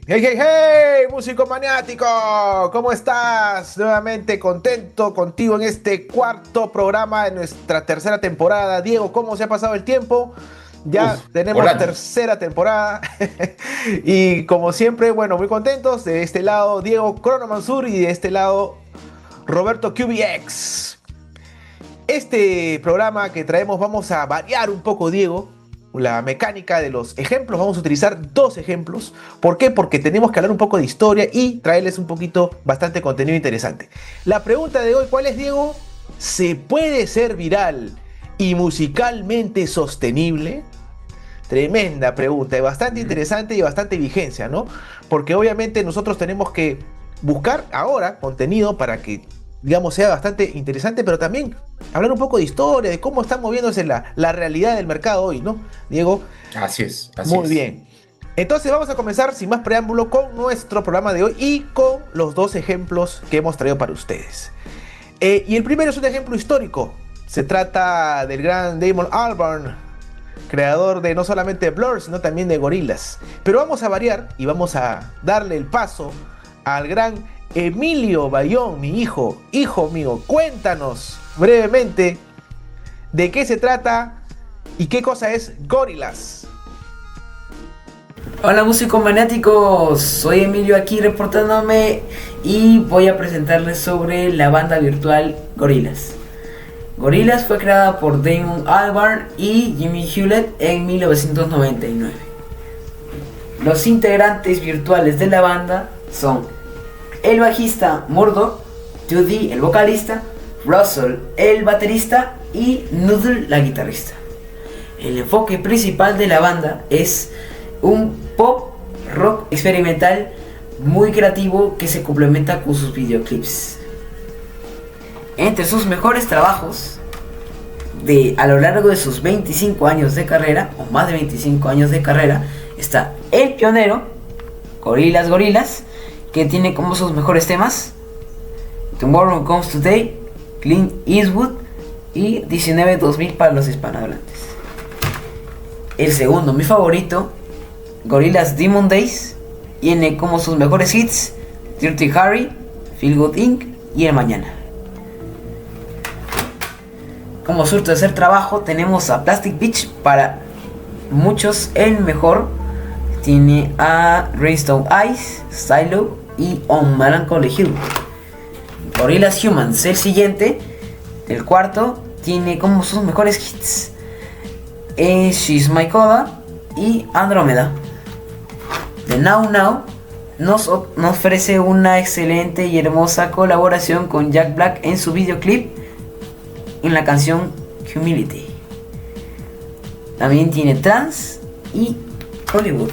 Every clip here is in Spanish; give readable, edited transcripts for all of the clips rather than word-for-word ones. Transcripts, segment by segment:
Hey, hey, hey, músico maniático, ¿cómo estás? Nuevamente contento contigo en este cuarto programa de nuestra tercera temporada. Diego, ¿cómo se ha pasado el tiempo? Ya tenemos Volando. tercera temporada y como siempre, bueno, muy contentos. De este lado, Diego Crono Mansur y de este lado, Roberto QBX. Este programa que traemos vamos a variar un poco, Diego, la mecánica de los ejemplos. Vamos a utilizar dos ejemplos. ¿Por qué? Porque tenemos que hablar un poco de historia y traerles un poquito, bastante contenido interesante. La pregunta de hoy, ¿cuál es, Diego? ¿Se puede ser viral y musicalmente sostenible? Tremenda pregunta, y bastante Ujú. interesante y bastante vigencia, ¿no? Porque obviamente nosotros tenemos que buscar ahora contenido para que, digamos, sea bastante interesante, pero también hablar un poco de historia, de cómo está moviéndose la realidad del mercado hoy, ¿no? Diego, Así es, así muy es. bien. Entonces vamos a comenzar sin más preámbulo con nuestro programa de hoy y con los dos ejemplos que hemos traído para ustedes. Y el primero es un ejemplo histórico. Se trata del gran Damon Albarn, creador de no solamente Blur, sino también de Gorillaz. Pero vamos a variar y vamos a darle el paso al gran Emilio Bayón, mi hijo. Hijo mío, cuéntanos brevemente de qué se trata y qué cosa es Gorillaz. Hola músicos maniáticos, soy Emilio aquí reportándome y voy a presentarles sobre la banda virtual Gorillaz. Gorillaz fue creada por Damon Albarn y Jimmy Hewlett en 1999. Los integrantes virtuales de la banda son el bajista Murdoch, Judy el vocalista, Russell el baterista y Noodle la guitarrista. El enfoque principal de la banda es un pop rock experimental muy creativo que se complementa con sus videoclips. Entre sus mejores trabajos a lo largo de sus 25 años de carrera, o más de 25 años de carrera, está El Pionero, Gorillaz Gorillaz, que tiene como sus mejores temas Tomorrow Comes Today, Clint Eastwood y 19-2000 para los hispanohablantes. El segundo, mi favorito, Gorillaz Demon Days, tiene como sus mejores hits Dirty Harry, Feel Good Inc. y El Mañana. Como su tercer trabajo tenemos a Plastic Beach, para muchos el mejor. Tiene a Rainstone Eyes, Silo y On Melancholy Hill. Gorillaz Humans, el siguiente, el cuarto, tiene como sus mejores hits She's My Coda y Andrómeda. The Now Now nos ofrece una excelente y hermosa colaboración con Jack Black en su videoclip en la canción Humility. También tiene Trance y Hollywood.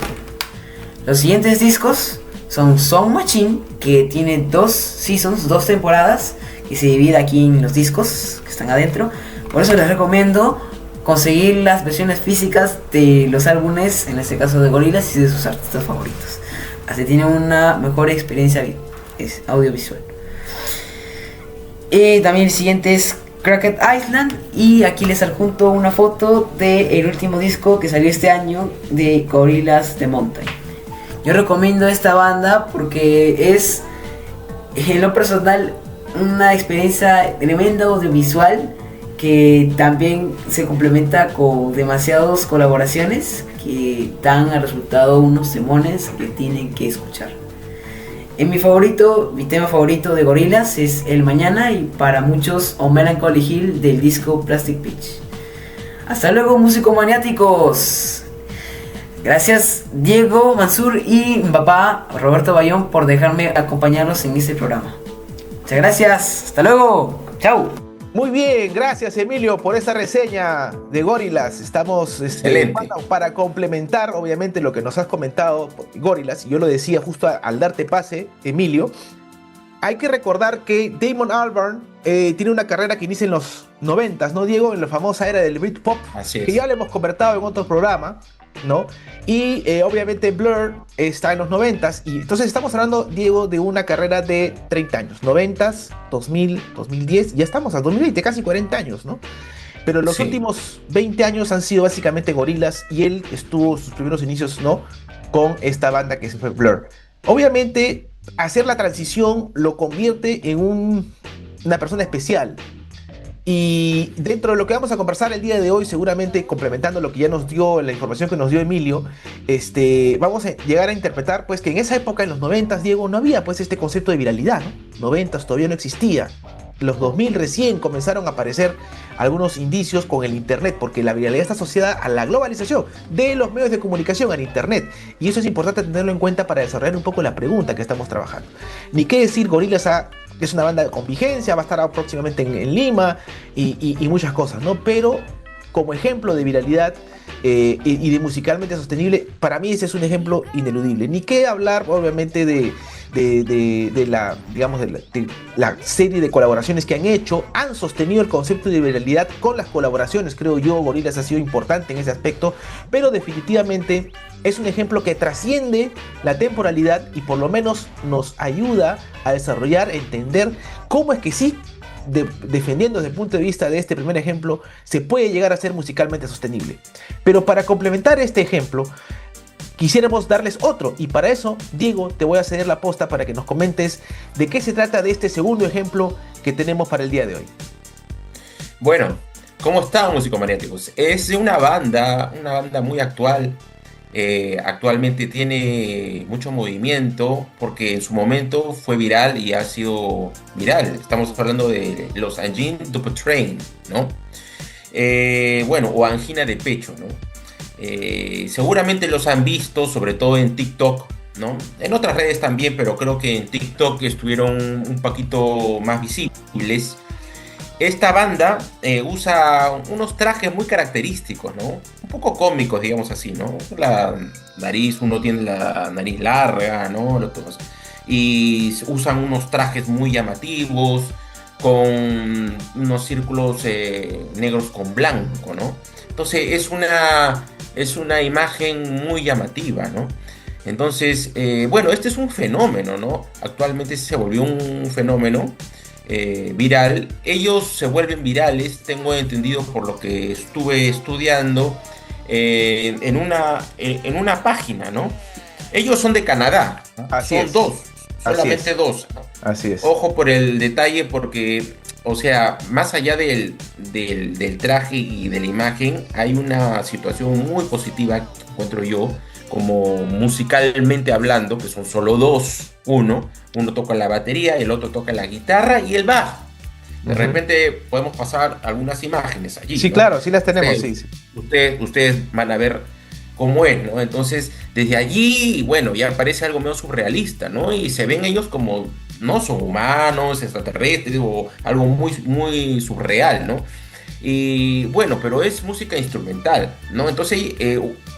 Los siguientes discos son Song Machine, que tiene dos seasons, dos temporadas, que se divide aquí en los discos que están adentro. Por eso les recomiendo conseguir las versiones físicas de los álbumes, en este caso de Gorillaz y de sus artistas favoritos. Así tienen una mejor experiencia audiovisual. También el siguiente es Cracked Island, y aquí les adjunto una foto del último disco que salió este año de Gorillaz The Mountain. Yo recomiendo esta banda porque es, en lo personal, una experiencia tremenda audiovisual que también se complementa con demasiadas colaboraciones que dan al resultado unos temones que tienen que escuchar. Mi tema favorito de Gorillaz es El Mañana, y para muchos On Melancholy Hill del disco Plastic Beach. Hasta luego músicos maniáticos. Gracias Diego Mansur y mi papá Roberto Bayón por dejarme acompañarlos en este programa. Muchas gracias, hasta luego, chao. Muy bien, gracias Emilio por esa reseña de Gorillaz. Estamos Excelente. para complementar obviamente lo que nos has comentado Gorillaz, y yo lo decía justo al darte pase, Emilio. Hay que recordar que Damon Albarn tiene una carrera que inicia en los 90, ¿no, Diego? En la famosa era del Britpop, Así que ya es. lo hemos conversado en otro programa, ¿no? Y obviamente Blur está en los 90, y entonces estamos hablando, Diego, de una carrera de 30 años, 90, 2000, 2010, ya estamos a 2020, casi 40 años, ¿no? Pero los Sí. últimos 20 años han sido básicamente Gorillaz, y él estuvo sus primeros inicios, ¿no? con esta banda que se fue Blur. Obviamente, hacer la transición lo convierte en una persona especial. Y dentro de lo que vamos a conversar el día de hoy, seguramente complementando lo que ya nos dio, la información que nos dio Emilio, vamos a llegar a interpretar pues que en esa época, en los 90, Diego, no había pues este concepto de viralidad, ¿no? 90 todavía no existía. Los 2000 recién comenzaron a aparecer algunos indicios con el internet, porque la viralidad está asociada a la globalización de los medios de comunicación, al internet. Y eso es importante tenerlo en cuenta para desarrollar un poco la pregunta que estamos trabajando. Ni qué decir, Gorillaz es una banda con vigencia, va a estar próximamente en Lima y muchas cosas, ¿no? Pero como ejemplo de viralidad y de musicalmente sostenible, para mí ese es un ejemplo ineludible. Ni qué hablar, obviamente, de la, digamos, de la serie de colaboraciones que han sostenido el concepto de viralidad con las colaboraciones. Creo yo, Gorillaz ha sido importante en ese aspecto, pero definitivamente es un ejemplo que trasciende la temporalidad y por lo menos nos ayuda a desarrollar, a entender cómo es que sí, defendiendo desde el punto de vista de este primer ejemplo, se puede llegar a ser musicalmente sostenible. Pero para complementar este ejemplo, quisiéramos darles otro, y para eso, Diego, te voy a ceder la posta para que nos comentes de qué se trata de este segundo ejemplo que tenemos para el día de hoy. Bueno, ¿cómo están, musicomaniáticos? Es una banda muy actual. Actualmente tiene mucho movimiento porque en su momento fue viral y ha sido viral. Estamos hablando de los Angines du Train, ¿no? Bueno, o angina de pecho, ¿no? Seguramente los han visto, sobre todo en TikTok, ¿no? En otras redes también, pero creo que en TikTok estuvieron un poquito más visibles. Esta banda usa unos trajes muy característicos, ¿no? Un poco cómicos, digamos así, ¿no? La nariz, uno tiene la nariz larga, ¿no? Y usan unos trajes muy llamativos, con unos círculos negros con blanco, ¿no? Entonces es una imagen muy llamativa, ¿no? Entonces, bueno, este es un fenómeno, ¿no? Actualmente se volvió un fenómeno viral. Ellos se vuelven virales, tengo entendido por lo que estuve estudiando en una página, ¿no? Ellos son de Canadá, Así son es. dos, solamente dos. Así es. Ojo por el detalle porque, o sea, más allá del traje y de la imagen, hay una situación muy positiva, encuentro yo, como musicalmente hablando, que son solo dos. Uno toca la batería, el otro toca la guitarra y el bajo. De repente podemos pasar algunas imágenes allí. Sí, ¿no? Claro, sí las tenemos, sí. Ustedes van a ver cómo es, ¿no? Entonces, desde allí, bueno, ya parece algo medio surrealista, ¿no? Y se ven ellos como, no son humanos, extraterrestres o algo muy, muy surreal, ¿no? Y bueno, pero es música instrumental, ¿no? Entonces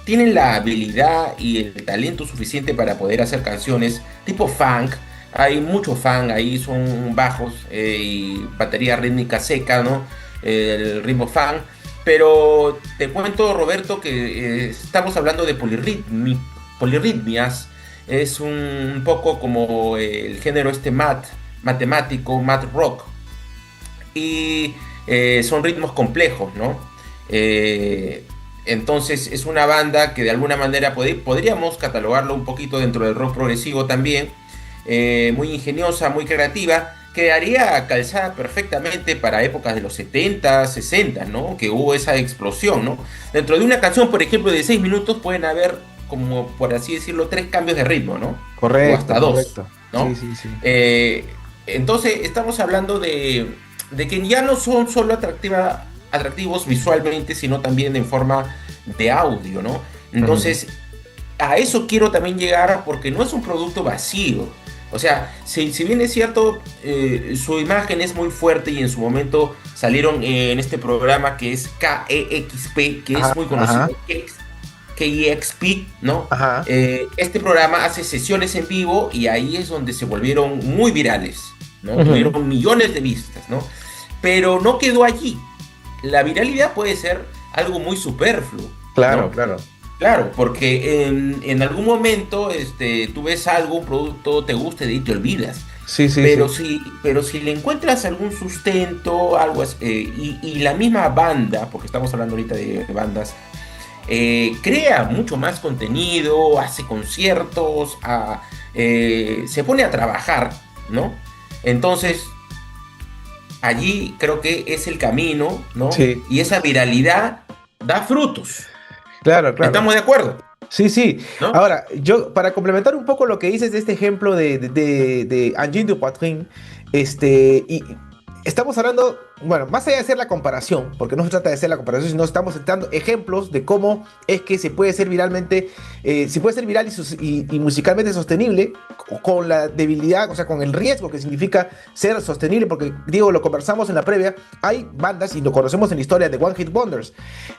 tienen la habilidad y el talento suficiente para poder hacer canciones tipo funk. Hay mucho funk ahí, son bajos y batería rítmica seca, ¿no? El ritmo funk. Pero te cuento, Roberto, que estamos hablando de polirritmias. Es un poco como el género matemático, math rock. Y son ritmos complejos, ¿no? Entonces es una banda que de alguna manera podríamos catalogarlo un poquito dentro del rock progresivo también, muy ingeniosa, muy creativa, quedaría calzada perfectamente para épocas de los 70, 60, ¿no? Que hubo esa explosión, ¿no? Dentro de una canción, por ejemplo, de 6 minutos pueden haber, como por así decirlo, 3 cambios de ritmo, ¿no? Correcto. O hasta 2, correcto. ¿no? Sí. Entonces estamos hablando de que ya no son solo atractivos visualmente, sino también en forma de audio, ¿no? Entonces, a eso quiero también llegar porque no es un producto vacío. O sea, si bien es cierto, su imagen es muy fuerte y en su momento salieron en este programa que es KEXP, que es muy conocido, KEXP, ¿no? Este programa hace sesiones en vivo y ahí es donde se volvieron muy virales, ¿no? Tuvieron millones de vistas, ¿no? Pero no quedó allí. La viralidad puede ser algo muy superfluo. Claro, ¿no? claro. Claro, porque en algún momento tú ves algo, un producto, te gusta y te olvidas. Sí. Pero si le encuentras algún sustento, algo así, y la misma banda, porque estamos hablando ahorita de bandas, crea mucho más contenido, hace conciertos, se pone a trabajar, ¿no? Entonces, allí creo que es el camino, ¿no? Sí, Y esa viralidad da frutos. claro, claro. ¿Estamos de acuerdo? Sí, sí. ¿No? Ahora, yo, para complementar un poco lo que dices de este ejemplo de Angine Duplatrin, y estamos hablando, bueno, más allá de hacer la comparación, porque no se trata de hacer la comparación, sino estamos dando ejemplos de cómo es que se puede ser viralmente, se puede ser viral y musicalmente sostenible con la debilidad, o sea, con el riesgo que significa ser sostenible, porque, digo, lo conversamos en la previa, hay bandas, y lo conocemos en la historia de One Hit Wonders,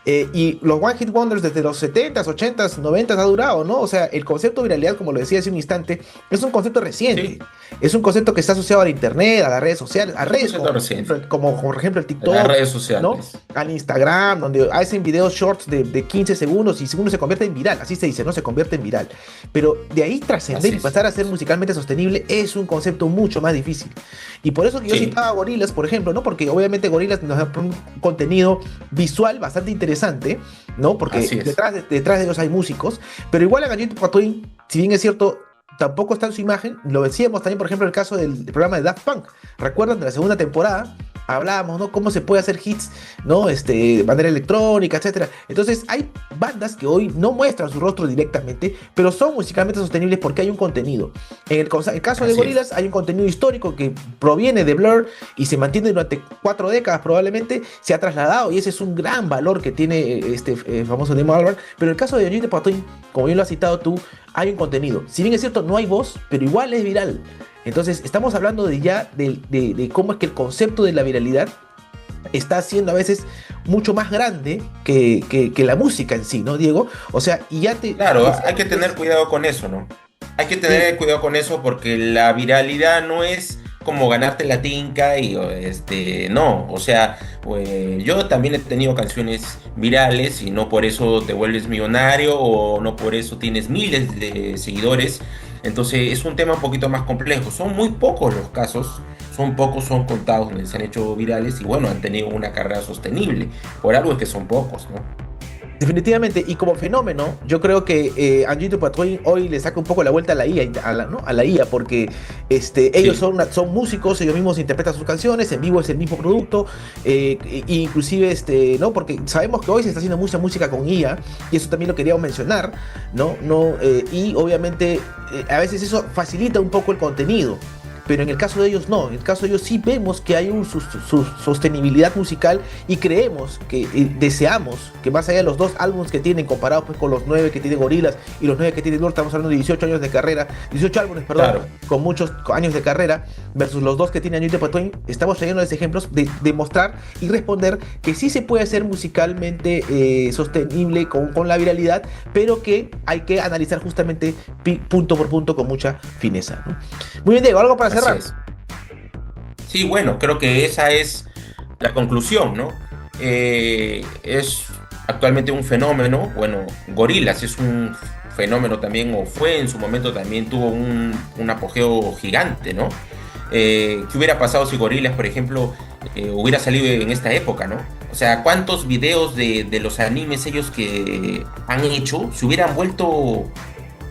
y los One Hit Wonders desde los 70s, 80s, 90s ha durado, ¿no? O sea, el concepto de viralidad, como lo decía hace un instante, es un concepto reciente, Sí, es un concepto que está asociado al internet, a las redes sociales, a es un redes concepto reciente. como por ejemplo el En las TikTok, redes ¿no? sociales. Al Instagram, donde hacen videos shorts de 15 segundos y segundos se convierte en viral, así se dice, ¿no? Se convierte en viral. Pero de ahí trascender Así y es. pasar a ser musicalmente sostenible es un concepto mucho más difícil. Y por eso que yo Sí, citaba a Gorillaz, por ejemplo, ¿no? Porque obviamente Gorillaz nos da un contenido visual bastante interesante, ¿no? Porque así es. detrás de ellos hay músicos, pero igual a Gallito Patouin, si bien es cierto, tampoco está en su imagen. Lo decíamos también, por ejemplo, el caso del programa de Daft Punk. ¿Recuerdan de la segunda temporada? Hablábamos, ¿no? Cómo se puede hacer hits, ¿no? De manera electrónica, etcétera. Entonces, hay bandas que hoy no muestran su rostro directamente, pero son musicalmente sostenibles porque hay un contenido. El caso de Así es. Gorillaz, hay un contenido histórico que proviene de Blur y se mantiene durante 4 décadas probablemente, se ha trasladado y ese es un gran valor que tiene famoso Damon Albarn. Pero el caso de Johnny Patton, como bien lo has citado tú, hay un contenido. Si bien es cierto, no hay voz, pero igual es viral. Entonces, estamos hablando de cómo es que el concepto de la viralidad está siendo a veces mucho más grande que la música en sí, ¿no, Diego? O sea, y ya te... Claro, hay que tener cuidado con eso, ¿no? Hay que Sí, tener cuidado con eso porque la viralidad no es como ganarte la tinca y no, o sea, yo también he tenido canciones virales y no por eso te vuelves millonario o no por eso tienes miles de seguidores. Entonces es un tema un poquito más complejo. Son muy pocos los casos, son pocos, son contados donde se han hecho virales y bueno, han tenido una carrera sostenible. Por algo es que son pocos, ¿no? definitivamente, y como fenómeno, yo creo que Angito Patruin hoy le saca un poco la vuelta a la IA, ¿no? A la IA, porque ellos Sí, son músicos, ellos mismos interpretan sus canciones, en vivo es el mismo producto, inclusive, ¿no? Porque sabemos que hoy se está haciendo mucha música con IA, y eso también lo queríamos mencionar, ¿no? Y obviamente a veces eso facilita un poco el contenido. Pero en el caso de ellos no, en el caso de ellos sí vemos que hay su sostenibilidad musical y creemos que deseamos que más allá de los 2 álbumes que tienen comparados pues, con los 9 que tiene Gorillaz y los 9 que tiene Blur, estamos hablando de 18 años de carrera, 18 álbumes, perdón, claro. con muchos años de carrera versus los 2 que tiene Añito Patouin, estamos trayéndoles ejemplos de mostrar y responder que sí se puede hacer musicalmente sostenible con la viralidad, pero que hay que analizar justamente punto por punto con mucha fineza, ¿no? Muy bien, Diego, algo para Así cerrar. es. Sí, bueno, creo que esa es la conclusión, ¿no? Es actualmente un fenómeno, bueno, Gorillaz es un fenómeno también, o fue en su momento también, tuvo un apogeo gigante, ¿no? ¿Qué hubiera pasado si Gorillaz, por ejemplo, hubiera salido en esta época, ¿no? O sea, ¿cuántos videos de los animes ellos que han hecho se hubieran vuelto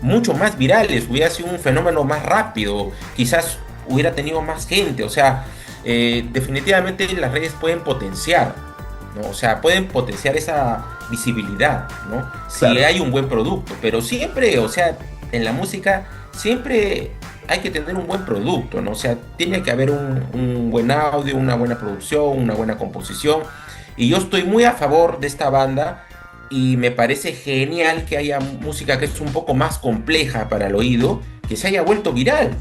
mucho más virales, hubiera sido un fenómeno más rápido, quizás hubiera tenido más gente, o sea, definitivamente las redes pueden potenciar, ¿no? O sea, pueden potenciar esa visibilidad, ¿no? Si Claro. hay un buen producto, pero siempre, o sea, en la música siempre hay que tener un buen producto, ¿no? O sea, tiene que haber un buen audio, una buena producción, una buena composición, y yo estoy muy a favor de esta banda y me parece genial que haya música que es un poco más compleja para el oído, que se haya vuelto viral.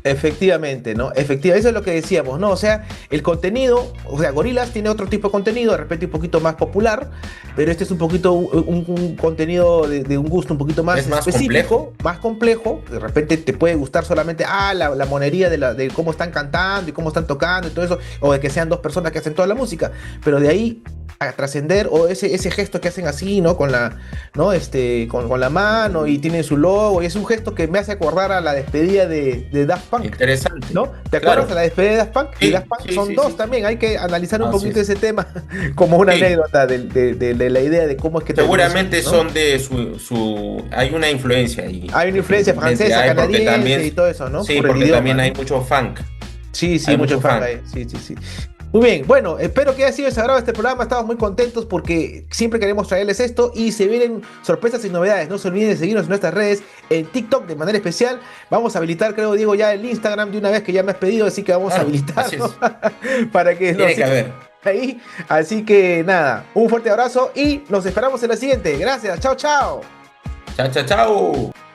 Efectivamente, ¿no? Efectivamente, eso es lo que decíamos, ¿no? O sea, el contenido, o sea, Gorillaz tiene otro tipo de contenido, de repente un poquito más popular, pero este es un poquito un contenido de un gusto un poquito más Es más específico, complejo. más complejo. De repente te puede gustar solamente, la monería de cómo están cantando y cómo están tocando y todo eso, o de que sean 2 personas que hacen toda la música, pero de ahí a trascender, o ese gesto que hacen así, ¿no? Con la, ¿no? Con la mano y tienen su logo, y es un gesto que me hace acordar a la despedida de Daft Punk. Interesante. ¿No? ¿Te acuerdas Claro. de la despedida de Daft Punk? Sí, Y Daft Punk sí, son sí, dos sí. también, hay que analizar un Así poquito es. ese tema como una Sí. anécdota de la idea de cómo es que terminó Seguramente siendo, ¿no? son de hay una influencia ahí. Hay una influencia Seguramente francesa, hay, porque canadiense y también, todo eso, ¿no? sí, Por el porque idioma, también ¿no? hay mucho funk. Sí, sí, Hay mucho mucho fan funk. ahí. Sí, sí, sí. Muy bien, bueno, espero que haya sido sagrado este programa. Estamos muy contentos porque siempre queremos traerles esto y se vienen sorpresas y novedades. No se olviden de seguirnos en nuestras redes, en TikTok de manera especial. Vamos a habilitar, creo, Diego, ya el Instagram de una vez que ya me has pedido, así que vamos a Claro, así habilitarlo es. para que nos Tiene que sigan haber. ahí. Así que nada, un fuerte abrazo y nos esperamos en la siguiente. Gracias, chao, chao. Chao, chao, chao.